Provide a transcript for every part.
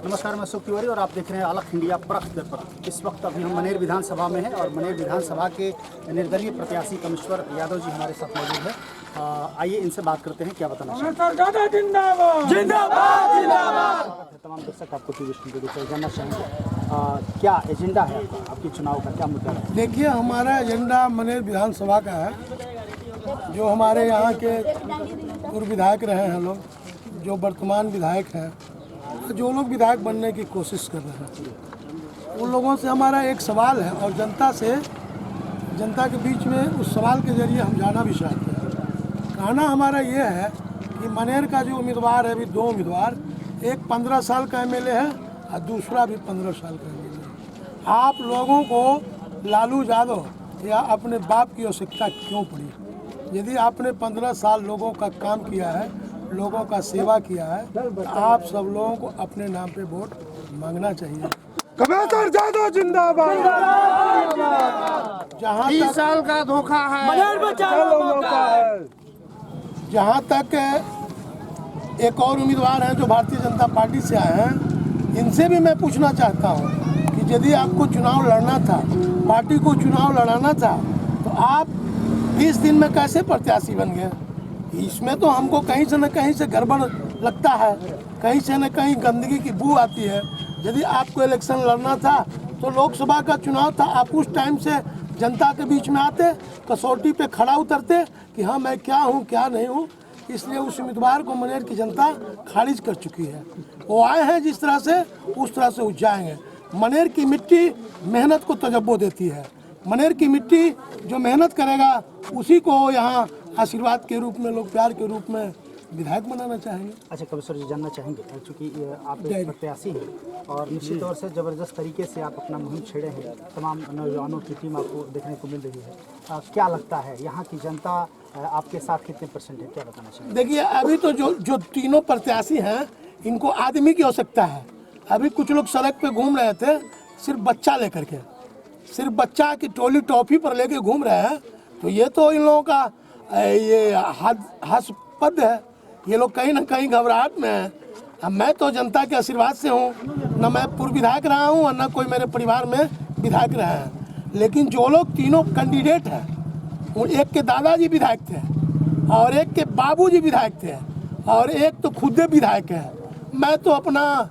नमस्कार, मैं सुख तिवारी और आप देख रहे हैं अलग इंडिया परख पर। इस वक्त अभी हम मनेर विधानसभा में हैं और मनेर विधानसभा के निर्दलीय प्रत्याशी कमेश्वर यादव जी हमारे साथ मौजूद है। आइए इनसे बात करते हैं, क्या बताना चाहेंगे। तमाम दर्शक आपको टीवी स्टूडियो जानना चाहेंगे क्या एजेंडा है आपकी चुनाव का, क्या मुद्दा है? देखिए, हमारा एजेंडा मनेर विधानसभा का है। जो हमारे यहाँ के पूर्व विधायक रहे हैं लोग, जो वर्तमान विधायक हैं, जो लोग विधायक बनने की कोशिश कर रहे हैं, उन लोगों से हमारा एक सवाल है और जनता के बीच में उस सवाल के जरिए हम जाना भी चाहते हैं। कहना हमारा ये है कि मनेर का जो उम्मीदवार है, अभी दो उम्मीदवार, एक 15 साल का एमएलए है और दूसरा भी 15 साल का एमएलए है। आप लोगों को लालू यादव या अपने बाप की आवश्यकता क्यों पड़ी? यदि आपने 15 साल लोगों का काम किया है, लोगों का सेवा किया है, तो आप सब लोगों को अपने नाम पे वोट मांगना चाहिए। कमेश्वर यादव जिंदाबाद। जहाँ 30 साल का धोखा है, जहाँ तक एक और उम्मीदवार हैं जो भारतीय जनता पार्टी से आए हैं, इनसे भी मैं पूछना चाहता हूँ कि यदि आपको चुनाव लड़ना था, पार्टी को चुनाव लड़ाना था, तो आप 20 दिन में कैसे प्रत्याशी बन गए? इसमें तो हमको कहीं से न कहीं से गड़बड़ लगता है, कहीं से न कहीं गंदगी की बू आती है। यदि आपको इलेक्शन लड़ना था तो लोकसभा का चुनाव था, आप उस टाइम से जनता के बीच में आते, कसौटी पे खड़ा उतरते कि हाँ मैं क्या हूँ क्या नहीं हूँ। इसलिए उस उम्मीदवार को मनेर की जनता खारिज कर चुकी है। वो आए हैं जिस तरह से, उस तरह से वो जाएंगे। मनेर की मिट्टी मेहनत को तजब्बो देती है। मनेर की मिट्टी जो मेहनत करेगा उसी को यहाँ आशीर्वाद के रूप में, लोग प्यार के रूप में विधायक बनाना चाहेंगे। अच्छा कमेश्वर जी, जानना चाहेंगे चूँकि आप एक प्रत्याशी हैं और निश्चित तौर से ज़बरदस्त तरीके से आप अपना मुहिम छेड़े हैं, तमाम नौजवानों की टीम आपको देखने को मिल रही है। क्या लगता है यहाँ की जनता आपके साथ कितने %, है, क्या बताना चाहिए? देखिए, अभी तो जो तीनों प्रत्याशी हैं, इनको आदमी की आवश्यकता है। अभी कुछ लोग सड़क पे घूम रहे थे सिर्फ बच्चा लेकर के, सिर्फ बच्चा की टोली टॉफी पर लेके घूम रहे हैं, तो ये तो इन लोगों का ये हास्यास्पद है। ये लोग कहीं ना कहीं घबराहट में हैं। अब मैं तो जनता के आशीर्वाद से हूँ, न मैं पूर्व विधायक रहा हूँ और न कोई मेरे परिवार में विधायक रहे हैं। लेकिन जो लोग तीनों कैंडिडेट हैं, वो एक के दादाजी विधायक थे और एक के बाबूजी विधायक थे और एक तो खुद विधायक है। मैं तो अपना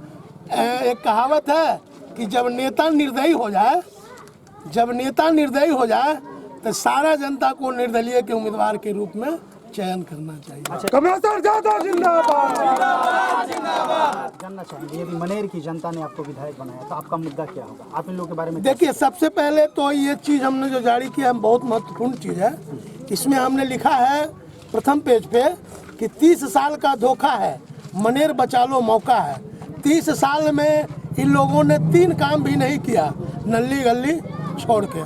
एक कहावत है कि जब नेता निर्दयी हो जाए तो सारा जनता को निर्दलीय के उम्मीदवार के रूप में चयन करना चाहिए। कमेश्वर यादव जिंदाबाद। जानना चाहेंगे, यदि मनेर की जनता ने आपको विधायक बनाया तो आपका मुद्दा क्या होगा? आप इन लोगों के बारे में देखिए, सबसे पहले तो ये चीज़ हमने जो जारी किया है बहुत महत्वपूर्ण चीज़ है। इसमें हमने लिखा है प्रथम पेज पे कि 30 साल का धोखा है, मनेर बचा लो मौका है। 30 साल में इन लोगों ने 3 काम भी नहीं किया, नल्ली गली छोड़ के।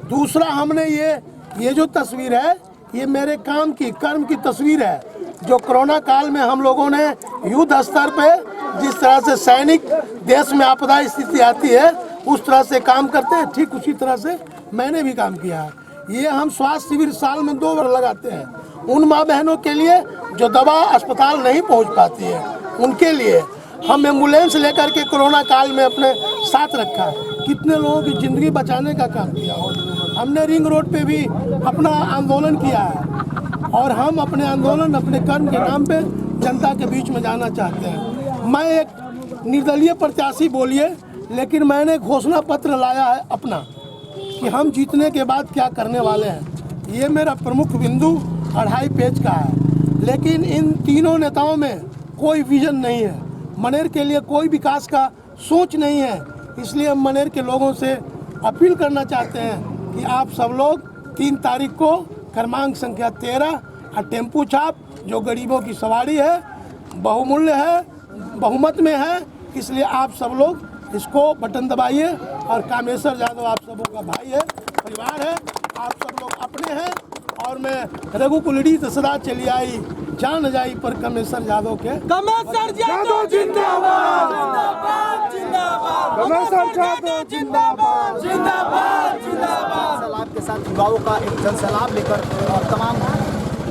दूसरा, हमने ये जो तस्वीर है, ये मेरे कर्म की तस्वीर है। जो कोरोना काल में हम लोगों ने युद्ध स्तर पे जिस तरह से सैनिक देश में आपदा स्थिति आती है उस तरह से काम करते हैं, ठीक उसी तरह से मैंने भी काम किया है। ये हम स्वास्थ्य शिविर साल में 2 बार लगाते हैं उन माँ बहनों के लिए जो दवा अस्पताल नहीं पहुँच पाती है, उनके लिए हम एम्बुलेंस लेकर के कोरोना काल में अपने साथ रखा है। कितने लोगों की ज़िंदगी बचाने का काम किया हो। हमने रिंग रोड पे भी अपना आंदोलन किया है और हम अपने आंदोलन, अपने कर्म के नाम पे जनता के बीच में जाना चाहते हैं। मैं एक निर्दलीय प्रत्याशी बोलिए, लेकिन मैंने घोषणा पत्र लाया है अपना कि हम जीतने के बाद क्या करने वाले हैं। ये मेरा प्रमुख बिंदु 2.5 पेज का है। लेकिन इन तीनों नेताओं में कोई विजन नहीं है, मनेर के लिए कोई विकास का सोच नहीं है। इसलिए हम मनेर के लोगों से अपील करना चाहते हैं कि आप सब लोग 3 तारीख को क्रमांक संख्या 13 और टेम्पू छाप जो गरीबों की सवारी है, बहुमूल्य है, बहुमत में है, इसलिए आप सब लोग इसको बटन दबाइए। और कामेश्वर यादव आप सबों का भाई है, परिवार है, आप सब लोग अपने हैं। और मैं रघुकुलड़ी सदा चली आई, जान जाई पर कामेश्वर यादव के। कमेश्वर यादव जिंदाबाद। कमेश्वर यादव जिंदाबाद। जनसैलाब के साथ युवाओं का एक जनसैलाब लेकर और तमाम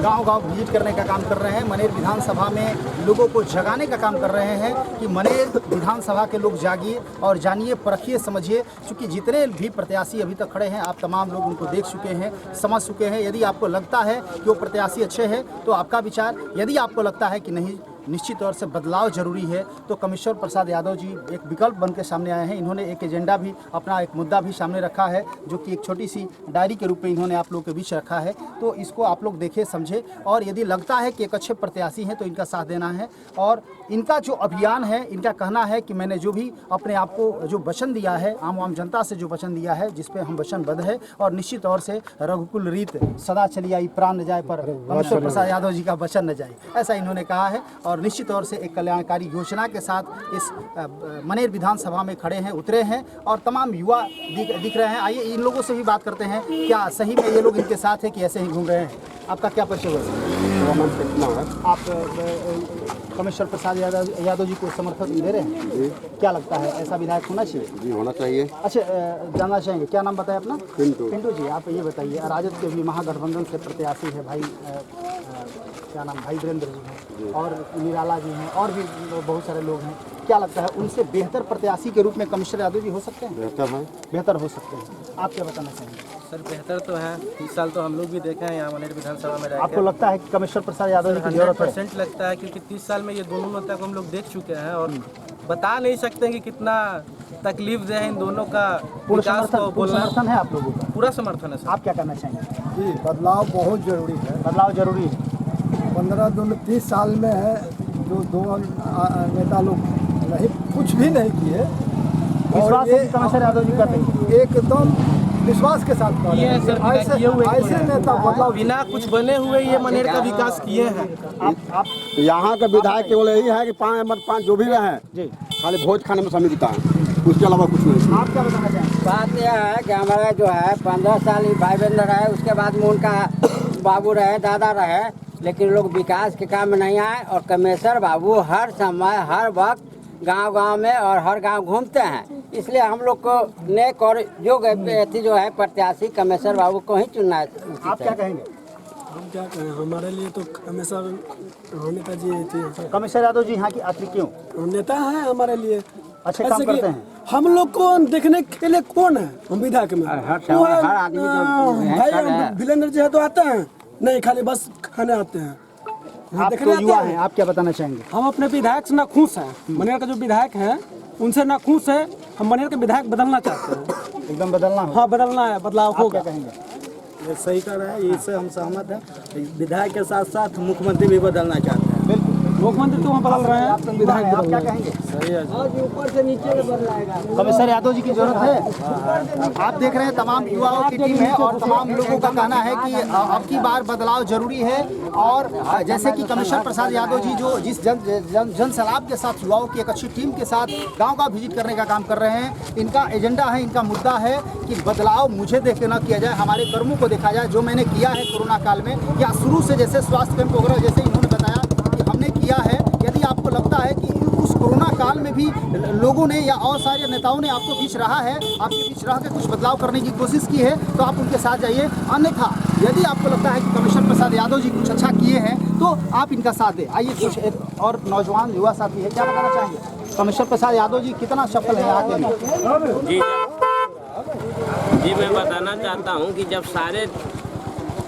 गांव-गांव विजिट करने का काम कर रहे हैं। मनेर विधानसभा में लोगों को जगाने का काम कर रहे हैं कि मनेर विधानसभा के लोग जागिए और जानिए, परखिए, समझिए। क्योंकि जितने भी प्रत्याशी अभी तक खड़े हैं, आप तमाम लोग उनको देख चुके हैं, समझ चुके हैं। यदि आपको लगता है कि वो प्रत्याशी अच्छे हैं तो आपका विचार, यदि आपको लगता है कि नहीं, निश्चित तौर से बदलाव जरूरी है, तो कमिश्नर प्रसाद यादव जी एक विकल्प बन के सामने आए हैं। इन्होंने एक एजेंडा भी, अपना एक मुद्दा भी सामने रखा है, जो कि एक छोटी सी डायरी के रूप में इन्होंने आप लोगों के बीच रखा है। तो इसको आप लोग देखें, समझे, और यदि लगता है कि एक अच्छे प्रत्याशी हैं तो इनका साथ देना है। और इनका जो अभियान है, इनका कहना है कि मैंने जो भी अपने आप को जो वचन दिया है, आम जनता से जो वचन दिया है, जिस पे हम वचनबद्ध है, और निश्चित तौर से रघुकुल रीत सदा चली आई, प्राण न जाए, पर कमिश्नर प्रसाद यादव जी का वचन न जाए, ऐसा इन्होंने कहा है। और निश्चित तौर से एक कल्याणकारी योजना के साथ इस मनेर विधानसभा में खड़े हैं, उतरे हैं, और तमाम युवा दिख रहे हैं। आइए इन लोगों से भी बात करते हैं, क्या सही में ये लोग इनके साथ है कि ऐसे ही घूम रहे हैं। आपका क्या परिचय हुआ? आप कमिश्नर प्रसाद यादव जी को समर्थन दे रहे हैं जी? क्या लगता है, ऐसा विधायक होना चाहिए? जी, होना चाहिए। अच्छा, जानना चाहेंगे, क्या नाम बताया अपना? पिंटू जी। आप ये बताइए, राजद के भी महागठबंधन से प्रत्याशी है भाई, क्या नाम, भाई वीरेंद्र जी हैं, और निराला जी हैं, और भी बहुत सारे लोग हैं। क्या लगता है, उनसे बेहतर प्रत्याशी के रूप में कमिश्नर यादव जी हो सकते हैं? बेहतर हो सकते हैं। आप क्या बताना चाहेंगे? सर, बेहतर तो है। इस साल तो हम लोग भी देखे हैं यहाँ मनेर विधानसभा में रहकर। आपको लगता है कि कमिश्नर प्रसाद यादव जी की जरूरत है? 100% लगता है, क्योंकि 30 साल में ये दोनों नेता को हम लोग देख चुके हैं, और बता नहीं सकते कि कितना तकलीफ दे है इन दोनों का। पूरा समर्थन है आप लोगों का? पूरा समर्थन है सर। आप क्या करना चाहेंगे? जी, बदलाव बहुत जरूरी है। बदलाव जरूरी है। 15-30 साल में है जो दो नेता लोग नहीं, कुछ भी नहीं किए, विश्वास है कि कमिश्नर यादव जी कर देंगे? एकदम विश्वास के साथ कर रहे हैं। ऐसे नेता बदलाव बिना कुछ बने हुए ये मनेर का विकास किए हैं। आप यहाँ के विधायक केवल यही है कि 5 जो भी रहे जी, खाली भोज खाने में समय बिताएं, उसके अलावा कुछ नहीं। आप क्या बताना चाहेंगे? बात यह है कि हमारा जो है 15 साल भाई बहन रहे, उसके बाद में उनका बाबू रहे, दादा रहे, लेकिन लोग विकास के काम में नहीं आए। और कमिश्नर बाबू हर समय, हर वक्त गांव-गांव में और हर गांव घूमते हैं, इसलिए हम लोग को नेक और जो है प्रत्याशी कमिश्नर बाबू को ही चुनना है। आप क्या कहेंगे? हम क्या कहें, हमारे लिए तो हमेशा नेताजी थे। कमिश्नर यादव जी यहाँ की आखिर क्यों? नेता है हमारे लिए, अच्छे काम करते हैं। हम लोग को देखने के लिए कौन है? हम विधायक में हर आदमी भाई वीरेंद्र जी है तो आते हैं नहीं, खाली बस खाने आते हैं। आप तो युवा हैं, आप क्या बताना चाहेंगे? हम अपने विधायक से ना खुश हैं। मनेर का जो विधायक है उनसे ना खुश है। हम मनेर के विधायक बदलना चाहते हैं। एकदम बदलना हो? हाँ, बदलना है, बदलाव आप होगा। क्या कहेंगे? ये सही कर रहा है, इससे हम सहमत हैं। विधायक के साथ साथ मुख्यमंत्री भी बदलना चाहते हैं। बिल्कुल, मुख्यमंत्री तो हम बदल रहे हैं, विधायक आप बदल क्या रहे हैं। कहेंगे? ऊपर से नीचे बदलाएगा। कमिश्नर यादव जी की जरूरत है। आप देख रहे हैं तमाम युवाओं की टीम है, और तमाम लोगों का कहना है कि अब की बार बदलाव जरूरी है। और जैसे कि कमिश्नर प्रसाद यादव जी जो जिस जन सलाब के साथ, युवाओं की एक अच्छी टीम के साथ गांव विजिट करने का काम कर रहे हैं, इनका एजेंडा है, इनका मुद्दा है कि बदलाव मुझे देख के न किया जाए, हमारे कर्मों को देखा जाए, जो मैंने किया है कोरोना काल में, या शुरू से जैसे स्वास्थ्य कैंप वगैरह जैसे इन्होंने बताया कि हमने किया है। यदि आपको लगता है कि उस कोरोना काल में भी लोगों ने या और सारे नेताओं ने आपको बीच रहा है, आपके बीच रह के कुछ बदलाव करने की कोशिश की है, तो आप उनके साथ जाइए। अन्यथा यदि आपको लगता है कि कमिश्नर प्रसाद यादव जी कुछ अच्छा किए हैं, तो आप इनका साथ दें। आइए कुछ एक और नौजवान युवा साथी है, क्या बताना चाहेंगे? कमिश्नर प्रसाद यादव जी कितना सफल है यहाँ के लिए? जी, मैं बताना चाहता हूँ कि जब सारे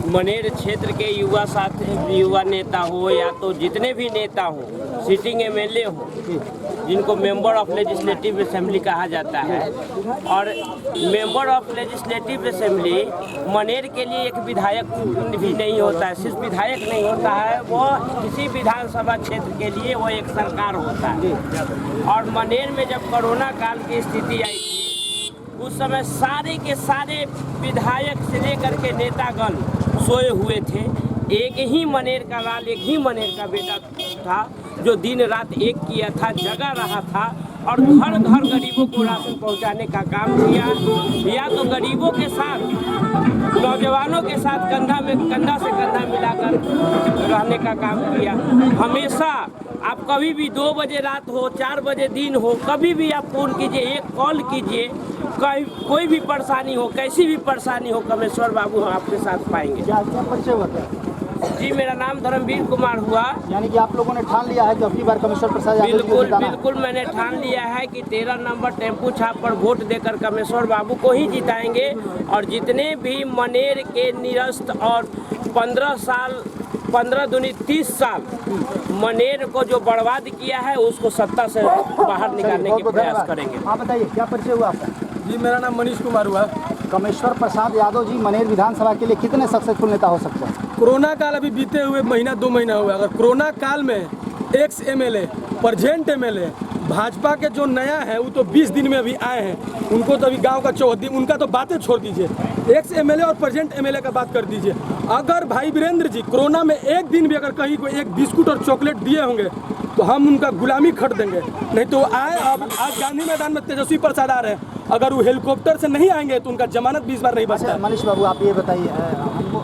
मनेर क्षेत्र के युवा नेता हो, या तो जितने भी नेता हो, सिटिंग एमएलए हो, जिनको मेंबर ऑफ लेजिस्लेटिव असेंबली कहा जाता है, और member of legislative assembly Maner के लिए एक विधायक भी नहीं होता है। सिर्फ विधायक नहीं होता है, वो किसी विधानसभा क्षेत्र के लिए वो एक सरकार होता है। और मनेर में जब कोरोना काल की स्थिति आई थी, उस समय सारे के सारे विधायक से लेकर के नेतागण सोए हुए थे। एक ही मनेर का लाल, एक ही मनेर का बेटा था जो दिन रात एक किया था, जगा रहा था, और घर घर गरीबों को राशन पहुंचाने का काम किया। या तो गरीबों के साथ, नौजवानों के साथ कंधा से कंधा मिलाकर रहने का काम किया। हमेशा आप कभी भी 2 बजे रात हो, 4 बजे दिन हो, कभी भी आप फोन कीजिए, एक कॉल कीजिए, कोई भी परेशानी हो, कैसी भी परेशानी हो, कमेश्वर बाबू हम आपके साथ पाएंगे। क्या परिचय होता है? जी मेरा नाम धर्मवीर कुमार हुआ। यानी कि आप लोगों ने ठान लिया है कि अबकी बार कमिश्नर प्रसाद यादव जी को बिल्कुल जिताना है। बिल्कुल मैंने ठान लिया है कि 13 नंबर टेम्पू छाप पर वोट देकर कमेश्वर बाबू को ही जिताएंगे। और जितने भी मनेर के निरस्त और 15 साल 15 दूनी 30 साल मनेर को जो बर्बाद किया है उसको सत्ता से बाहर निकालने बहुत की बहुत प्रयास धन्यवाद। करेंगे। आप बताइए क्या परिचय हुआ आपका? जी मेरा नाम मनीष कुमार हुआ। कमेश्वर प्रसाद यादव जी मनेर विधानसभा के लिए कितने सक्सेसफुल नेता हो सकते हैं? कोरोना काल अभी बीते हुए महीना 2 महीना हुआ। अगर कोरोना काल में ex MLA present MLA Bhajpa के जो नया है वो तो 20 दिन में अभी आए हैं, उनको तो अभी गांव का चौहद्दी, उनका तो बातें छोड़ दीजिए, एक्स एमएलए और प्रेजेंट एमएलए का बात कर दीजिए। अगर भाई वीरेंद्र जी कोरोना में एक दिन भी अगर कहीं को एक बिस्कुट और चॉकलेट दिए होंगे तो हम उनका गुलामी खट देंगे। नहीं तो आए, अब आज गांधी मैदान में तेजस्वी प्रसाद आ रहे हैं, अगर वो हेलीकॉप्टर से नहीं आएंगे तो उनका जमानत 20 बार नहीं बचता अच्छा है। मनीष बाबू आप ये बताइए,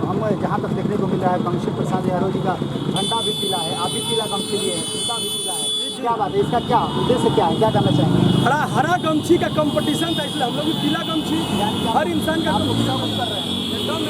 हम जहाँ तक देखने को मिल रहा है कमेश्वर प्रसाद यादव जी का झंडा भी पीला है, आप भी पीला गमछी लिए हैं, कुर्ता भी पीला है, क्या बात है, इसका क्या उद्देश्य क्या है, क्या करना चाहेंगे? हरा गमछी का कंपटीशन था इसलिए हम लोग भी पीला गमछी हर इंसान का आप लोग क्या कर रहे हैं? एकदम